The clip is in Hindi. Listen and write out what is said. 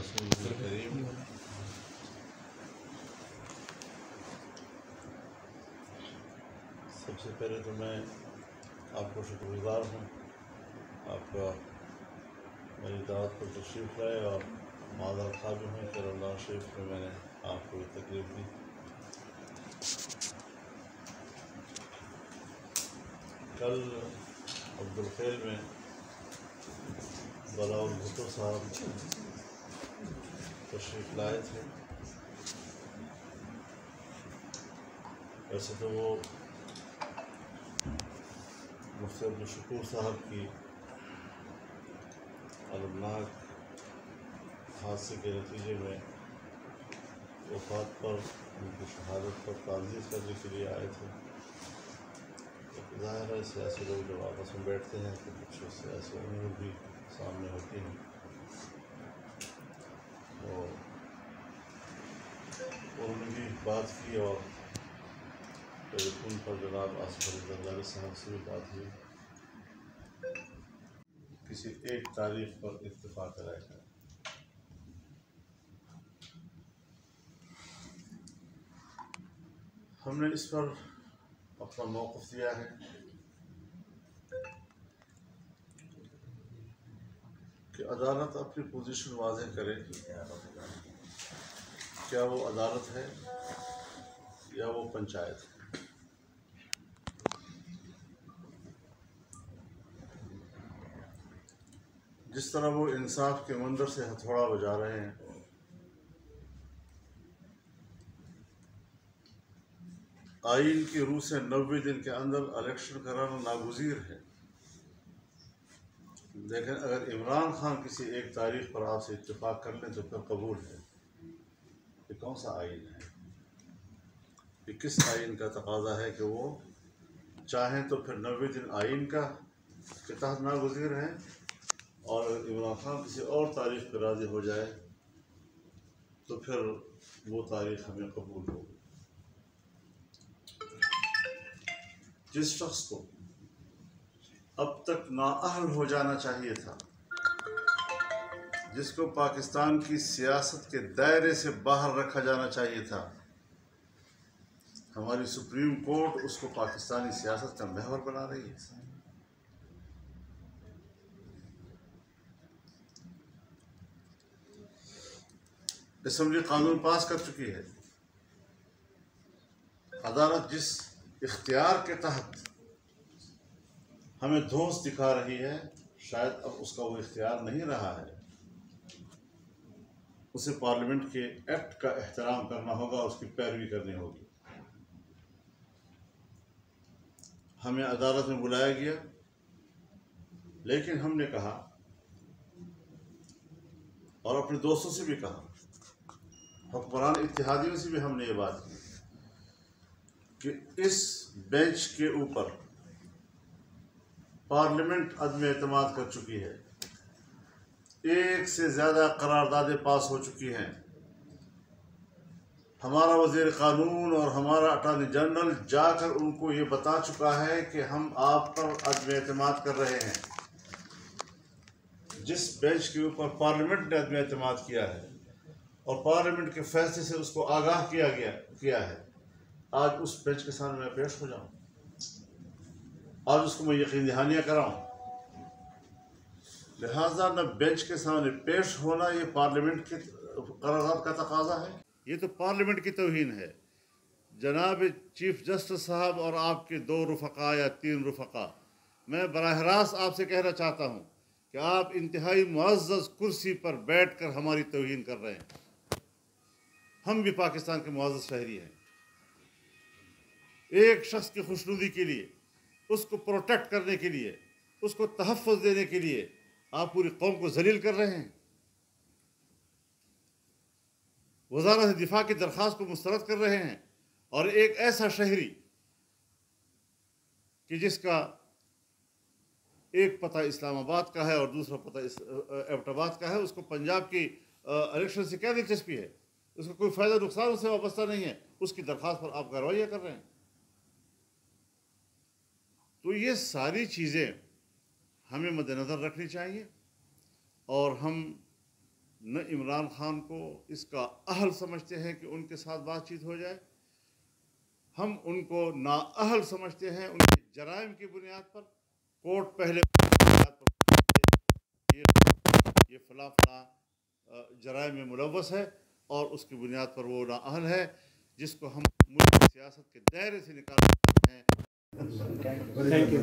रसूल करीम। सबसे पहले तो मैं आपको शुक्रगुजार हूँ, आपका मेरी दावत पर तशरीफ़ लाए, और माज़र खा भी हूँ कि रमज़ान शरीफ में मैंने आपको ये तकलीफ़ दी। कल अब्दुल खैर में बलाउल भुट्टो साहब तशरीफ़ लाए थे। वैसे तो वो मुफ्ती अब्दुल शकूर साहब की अलमनाक हादसे के नतीजे में वफ़ात पर, उनकी शहादत पर ताज़ीज़ करने के लिए आए थे। ज़ाहिर है सियासी लोग जब आपस में बैठते हैं तो कुछ सियासी उम्र भी सामने होती हैं, तो उन्होंने भी बात की और टेलीफोन पर जनाब आसिफ अली जरदारी साहब से भी बात हुई। किसी एक तारीख पर इत्तेफाक राय है। हमने इस पर अपना मौक़िफ़ दिया है कि अदालत अपनी पोजीशन वाज़ेह करे, क्या वो अदालत है या वो पंचायत है। जिस तरह वो इंसाफ के मंदिर से हथौड़ा बजा रहे हैं, आइन की रूह से 90 दिन के अंदर इलेक्शन कराना नागुज़ीर है, लेकिन अगर इमरान खान किसी एक तारीख पर आपसे इत्तेफाक कर लें तो फिर कबूल है। ये कौन सा आइन है? ये किस आइन का तकाजा है कि वो चाहें तो फिर 90 दिन आइन का के तहत नागुज़ीर हैं, और अगर इमरान खान किसी और तारीख पर राज़ी हो जाए तो फिर वो तारीख हमें कबूल होगी। जिस शख्स को अब तक नाअहल हो जाना चाहिए था, जिसको पाकिस्तान की सियासत के दायरे से बाहर रखा जाना चाहिए था, हमारी सुप्रीम कोर्ट उसको पाकिस्तानी सियासत का महवर बना रही है। असम्बली कानून पास कर चुकी है। अदालत जिस इख्तियार के तहत हमें धौंस दिखा रही है, शायद अब उसका वो इख्तियार नहीं रहा है। उसे पार्लियामेंट के एक्ट का एहतराम करना होगा, उसकी पैरवी करनी होगी। हमें अदालत में बुलाया गया, लेकिन हमने कहा और अपने दोस्तों से भी कहा, हुक्मरान इत्तेहादियों से भी हमने ये बात की कि इस बेंच के ऊपर पार्लियामेंट अदम एतमाद कर चुकी है, एक से ज़्यादा करारदादें पास हो चुकी हैं। हमारा वज़ीर क़ानून और हमारा अटॉर्नी जनरल जाकर उनको ये बता चुका है कि हम आप पर अदम एतमाद कर रहे हैं। जिस बेंच के ऊपर पार्लियामेंट ने अदम एतमाद किया है और पार्लियामेंट के फैसले से उसको आगाह किया है, आज उस बेंच के सामने मैं पेश हो जाऊँ, आज उसको मैं यकीन दहानियाँ कराऊँ। लिहाजा न बेंच के सामने पेश होना ये पार्लियामेंट के करारदाद का तकाजा है, ये तो पार्लियामेंट की तौहीन है। जनाब चीफ जस्टिस साहब और आपके 2 रुफ़क़ा या 3 रुफ़क़ा, मैं बराह रास्त आपसे कहना चाहता हूँ कि आप इंतहाई मुअज़्ज़ज़ कुर्सी पर बैठ कर हमारी तौहीन कर रहे हैं। हम भी पाकिस्तान के मुअज़्ज़ज़ शहरी हैं। एक शख्स की खुशनुदी के लिए, उसको प्रोटेक्ट करने के लिए, उसको तहफ़्फ़ुज़ देने के लिए आप पूरी कौम को ज़लील कर रहे हैं। वज़ारत दिफ़ा की दरख्वास्त को मुस्तरद कर रहे हैं, और एक ऐसा शहरी कि जिसका एक पता इस्लामाबाद का है और दूसरा पता एबटाबाद का है, उसको पंजाब की इलेक्शन से क्या दिलचस्पी है, उसका कोई फ़ायदा नुकसान उससे वाबस्ता नहीं है, उसकी दरख्वास्त पर आप कार्रवाई कर रहे हैं। तो ये सारी चीज़ें हमें मद्देनज़र रखनी चाहिए, और हम न इमरान खान को इसका अहल समझते हैं कि उनके साथ बातचीत हो जाए, हम उनको नाअहल समझते हैं उनके जराइम की बुनियाद पर। कोर्ट पहले बुनियाद पर ये फला जराइम में मुलव्वस है और उसकी बुनियाद पर वो नाअहल है, जिसको हम मुल्क की सियासत के दायरे से निकालना चाहते हैं। Thank you.